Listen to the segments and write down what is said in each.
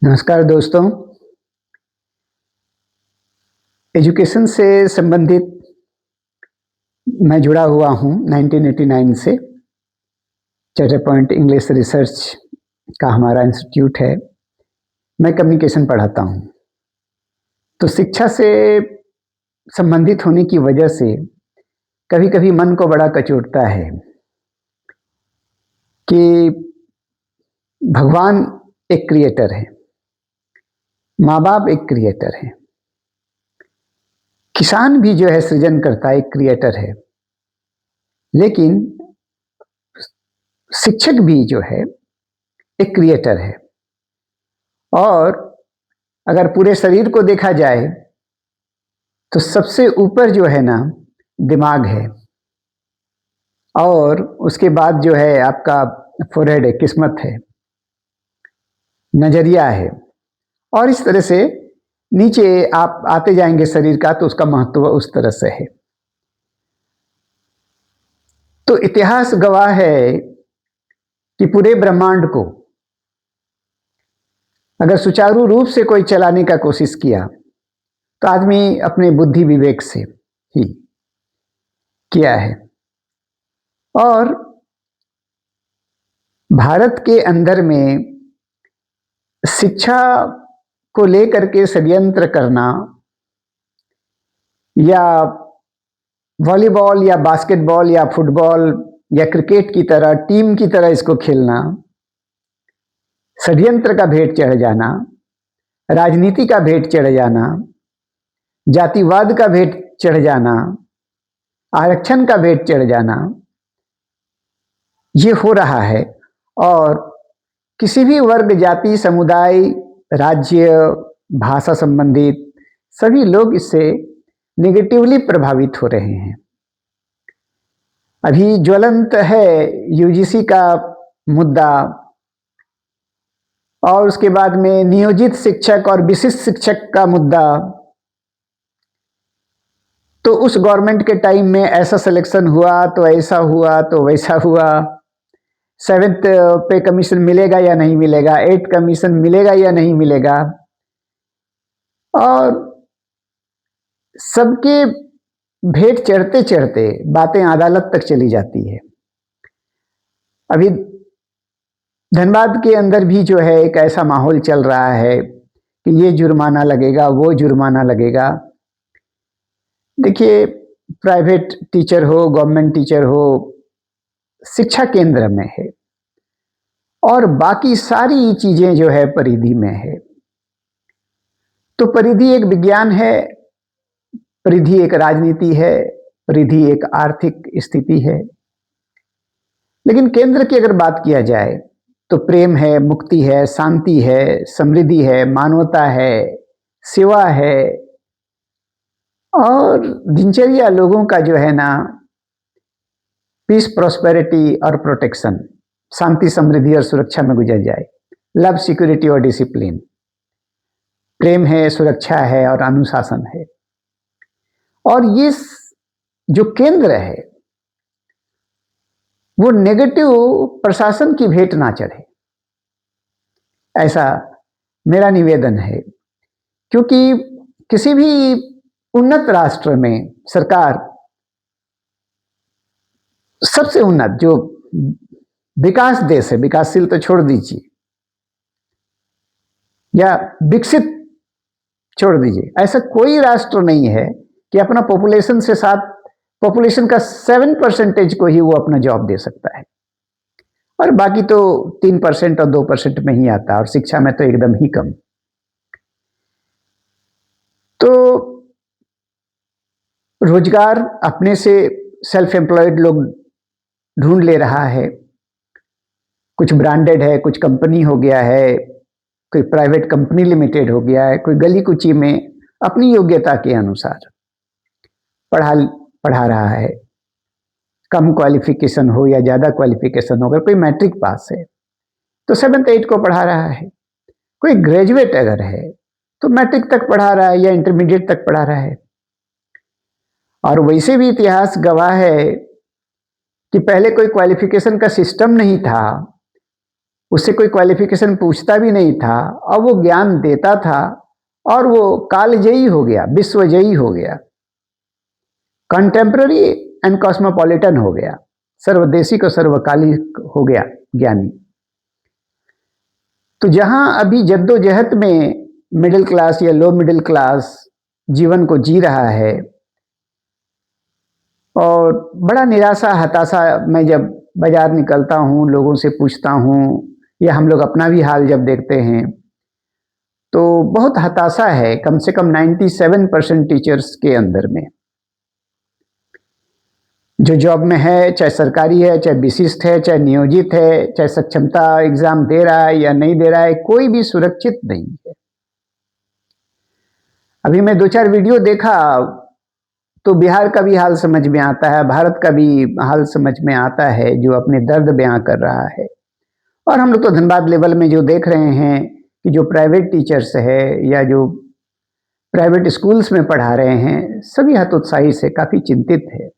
नमस्कार दोस्तों। एजुकेशन से संबंधित मैं जुड़ा हुआ हूँ 1989 से। चार्टर पॉइंट इंग्लिश रिसर्च का हमारा इंस्टीट्यूट है। मैं कम्युनिकेशन पढ़ाता हूँ। तो शिक्षा से संबंधित होने की वजह से कभी-कभी मन को बड़ा कचोटता है कि भगवान एक क्रिएटर है, माँ-बाप एक क्रिएटर है, किसान भी जो है सृजन करता एक क्रिएटर है, लेकिन शिक्षक भी जो है एक क्रिएटर है। और अगर पूरे शरीर को देखा जाए तो सबसे ऊपर जो है ना दिमाग है, और उसके बाद जो है आपका फोरहेड है, किस्मत है, नजरिया है, और इस तरह से नीचे आप आते जाएंगे शरीर का तो उसका महत्व उस तरह से है। तो इतिहास गवाह है कि पूरे ब्रह्मांड को अगर सुचारू रूप से कोई चलाने का कोशिश किया तो आदमी अपने बुद्धि विवेक से ही किया है। और भारत के अंदर में शिक्षा को लेकर के षड्यंत्र करना या वॉलीबॉल या बास्केटबॉल या फुटबॉल या क्रिकेट की तरह टीम की तरह इसको खेलना, षड्यंत्र का भेंट चढ़ जाना, राजनीति का भेंट चढ़ जाना, जातिवाद का भेंट चढ़ जाना, आरक्षण का भेंट चढ़ जाना, ये हो रहा है। और किसी भी वर्ग, जाति, समुदाय, राज्य, भाषा संबंधित सभी लोग इससे नेगेटिवली प्रभावित हो रहे हैं। अभी ज्वलंत है यूजीसी का मुद्दा, और उसके बाद में नियोजित शिक्षक और विशिष्ट शिक्षक का मुद्दा। तो उस गवर्नमेंट के टाइम में ऐसा सिलेक्शन हुआ तो ऐसा हुआ तो वैसा हुआ, 7th पे कमीशन मिलेगा या नहीं मिलेगा, 8th कमीशन मिलेगा या नहीं मिलेगा, और सबके भेंट चढ़ते चढ़ते बातें अदालत तक चली जाती है। अभी धनबाद के अंदर भी जो है एक ऐसा माहौल चल रहा है कि ये जुर्माना लगेगा, वो जुर्माना लगेगा। देखिए, प्राइवेट टीचर हो, गवर्नमेंट टीचर हो, शिक्षा केंद्र में है, और बाकी सारी चीजें जो है परिधि में है। तो परिधि एक विज्ञान है, परिधि एक राजनीति है, परिधि एक आर्थिक स्थिति है। लेकिन केंद्र की अगर बात किया जाए तो प्रेम है, मुक्ति है, शांति है, समृद्धि है, मानवता है, सेवा है, और दिनचर्या लोगों का जो है ना पीस, प्रॉस्पेरिटी और प्रोटेक्शन, शांति, समृद्धि और सुरक्षा में गुजर जाए। लव, सिक्योरिटी और डिसिप्लिन, प्रेम है, सुरक्षा है और अनुशासन है। और ये जो केंद्र है वो नेगेटिव प्रशासन की भेंट ना चढ़े, ऐसा मेरा निवेदन है। क्योंकि किसी भी उन्नत राष्ट्र में सरकार, सबसे उन्नत जो विकास देश है, विकासशील तो छोड़ दीजिए, या विकसित छोड़ दीजिए, ऐसा कोई राष्ट्र नहीं है कि अपना पॉपुलेशन से साथ पॉपुलेशन का 7% को ही वो अपना जॉब दे सकता है, और बाकी तो 3% और 2% में ही आता है, और शिक्षा में तो एकदम ही कम। तो रोजगार अपने से सेल्फ एम्प्लॉयड लोग ढूंढ ले रहा है, कुछ ब्रांडेड है, कुछ कंपनी हो गया है, कोई प्राइवेट कंपनी लिमिटेड हो गया है, कोई गली कुची में अपनी योग्यता के अनुसार पढ़ा रहा है। कम क्वालिफिकेशन हो या ज़्यादा क्वालिफिकेशन हो, अगर कोई मैट्रिक पास है तो 7th 8 को पढ़ा रहा है, कोई ग्रेजुएट अगर है तो मैट्रिक तक पढ़ा रहा है या इंटरमीडिएट तक पढ़ा रहा है। और वैसे भी इतिहास गवाह है कि पहले कोई क्वालिफिकेशन का सिस्टम नहीं था, उससे कोई क्वालिफिकेशन पूछता भी नहीं था और वो ज्ञान देता था और वो कालजयी हो गया, विश्वजयी हो गया, कंटेम्प्ररी एंड कॉस्मोपॉलिटन हो गया, सर्वदेशिक और सर्वकालिक हो गया ज्ञानी। तो जहां अभी जद्दोजहद में मिडिल क्लास या लो मिडिल क्लास जीवन को जी रहा है और बड़ा निराशा हताशा, मैं जब बाजार निकलता हूँ, लोगों से पूछता हूँ या हम लोग अपना भी हाल जब देखते हैं तो बहुत हताशा है। कम से कम 97% टीचर्स के अंदर में जो जॉब में है, चाहे सरकारी है, चाहे विशिष्ट है, चाहे नियोजित है, चाहे सक्षमता एग्जाम दे रहा है या नहीं दे रहा है, कोई भी सुरक्षित नहीं है। अभी मैं 2-4 वीडियो देखा तो बिहार का भी हाल समझ में आता है, भारत का भी हाल समझ में आता है, जो अपने दर्द बयां कर रहा है। और हम लोग तो धनबाद लेवल में जो देख रहे हैं कि जो प्राइवेट टीचर्स है या जो प्राइवेट स्कूल्स में पढ़ा रहे हैं, सभी हतोत्साही से काफी चिंतित है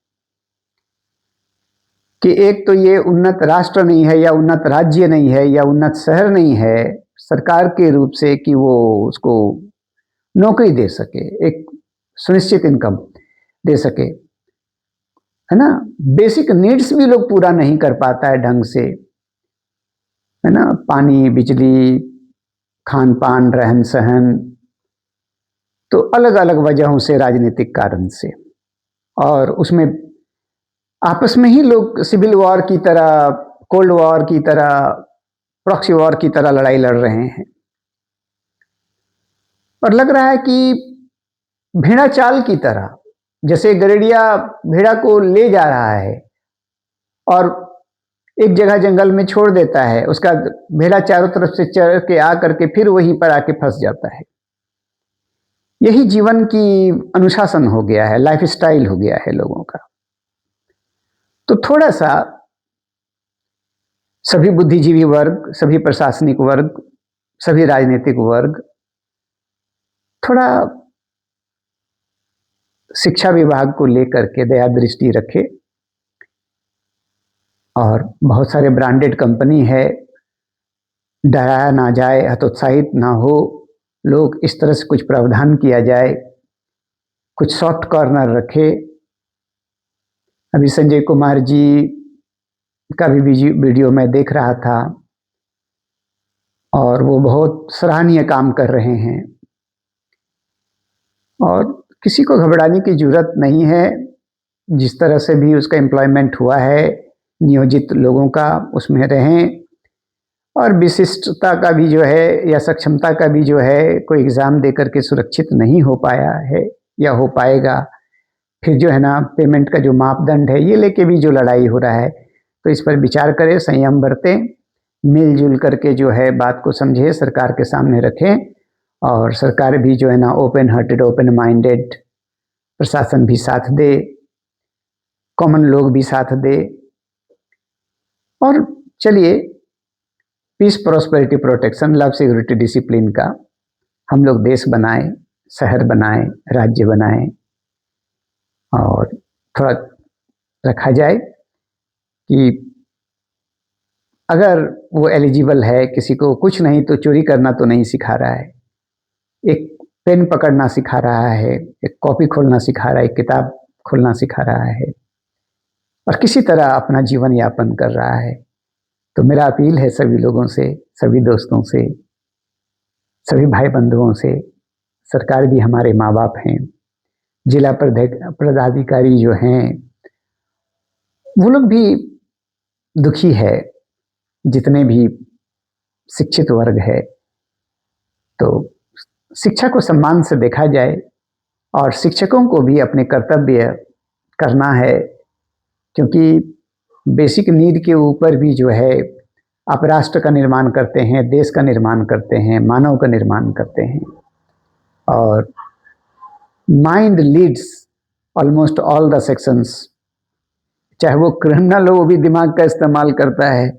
कि एक तो ये उन्नत राष्ट्र नहीं है या उन्नत राज्य नहीं है या उन्नत शहर नहीं है सरकार के रूप से कि वो उसको नौकरी दे सके, एक सुनिश्चित इनकम दे सके, है ना। बेसिक नीड्स भी लोग पूरा नहीं कर पाता है ढंग से, है ना। पानी, बिजली, खान पान, रहन सहन, तो अलग अलग वजहों से, राजनीतिक कारण से, और उसमें आपस में ही लोग सिविल वॉर की तरह, कोल्ड वॉर की तरह, प्रॉक्सी वॉर की तरह लड़ाई लड़ रहे हैं। और लग रहा है कि भेड़ा चाल की तरह, जैसे गरेडिया भेड़ा को ले जा रहा है और एक जगह जंगल में छोड़ देता है, उसका भेड़ा चारों तरफ से चढ़ के आ करके फिर वहीं पर आके फंस जाता है। यही जीवन की अनुशासन हो गया है, लाइफस्टाइल हो गया है लोगों का। तो थोड़ा सा सभी बुद्धिजीवी वर्ग, सभी प्रशासनिक वर्ग, सभी राजनीतिक वर्ग थोड़ा शिक्षा विभाग को लेकर के दया दृष्टि रखे। और बहुत सारे ब्रांडेड कंपनी है, डराया ना जाए, हतोत्साहित ना हो लोग, इस तरह से कुछ प्रावधान किया जाए, कुछ सॉफ्ट कॉर्नर रखे। अभी संजय कुमार जी का भी वीडियो मैं देख रहा था और वो बहुत सराहनीय काम कर रहे हैं और किसी को घबराने की जरूरत नहीं है। जिस तरह से भी उसका एम्प्लॉयमेंट हुआ है, नियोजित लोगों का, उसमें रहें। और विशिष्टता का भी जो है या सक्षमता का भी जो है कोई एग्ज़ाम दे करके सुरक्षित नहीं हो पाया है या हो पाएगा, फिर जो है ना पेमेंट का जो मापदंड है ये लेके भी जो लड़ाई हो रहा है, तो इस पर विचार करें, संयम बरतें, मिलजुल करके जो है बात को समझे, सरकार के सामने रखें। और सरकार भी जो है ना ओपन हार्टेड, ओपन माइंडेड, प्रशासन भी साथ दे, कॉमन लोग भी साथ दे। और चलिए, peace, prosperity, protection, love, security, discipline का हम लोग देश बनाएं, शहर बनाएं, राज्य बनाएं और थोड़ा रखा जाए कि अगर वो एलिजिबल है, किसी को कुछ नहीं तो चोरी करना तो नहीं सिखा रहा है, एक पेन पकड़ना सिखा रहा है, एक कॉपी खोलना सिखा रहा है, एक किताब खोलना सिखा रहा है और किसी तरह अपना जीवन यापन कर रहा है। तो मेरा अपील है सभी लोगों से, सभी दोस्तों से, सभी भाई बंधुओं से, सरकार भी हमारे माँ बाप हैं, जिला पदाधिकारी जो हैं वो लोग भी दुखी है, जितने भी शिक्षित वर्ग है। तो शिक्षा को सम्मान से देखा जाए और शिक्षकों को भी अपने कर्तव्य करना है, क्योंकि बेसिक नीड के ऊपर भी जो है आप राष्ट्र का निर्माण करते हैं, देश का निर्माण करते हैं, मानव का निर्माण करते हैं। और mind leads almost all the sections, चाहे वो क्रिमिनल हो वो भी दिमाग का इस्तेमाल करता है।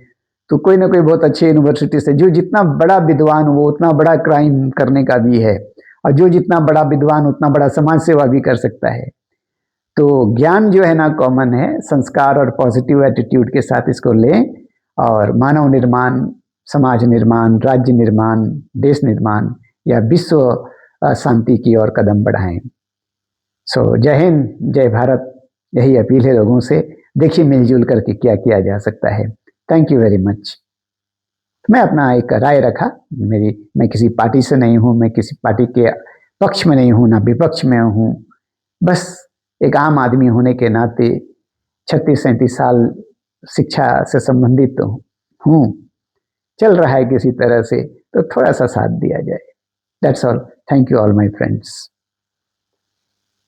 तो कोई ना कोई बहुत अच्छी यूनिवर्सिटी से जो जितना बड़ा विद्वान वो उतना बड़ा क्राइम करने का भी है, और जो जितना बड़ा विद्वान उतना बड़ा समाज सेवा भी कर सकता है। तो ज्ञान जो है ना कॉमन है, संस्कार और पॉजिटिव एटीट्यूड के साथ इसको लें और मानव निर्माण समाज निर्माण, राज्य निर्माण, देश निर्माण या विश्व शांति की ओर कदम बढ़ाएं। सो जय हिंद, जय भारत, यही अपील है लोगों से। देखिए मिलजुल करके क्या किया जा सकता है। Thank you very much. मैं अपना एक राय रखा, मैं किसी पार्टी से नहीं हूँ, मैं किसी पार्टी के पक्ष में नहीं हूँ, ना विपक्ष में हूँ। बस एक आम आदमी होने के नाते 36-37 साल शिक्षा से संबंधित हूँ, चल रहा है किसी तरह से, तो थोड़ा सा साथ दिया जाए। That's all. Thank you all my friends.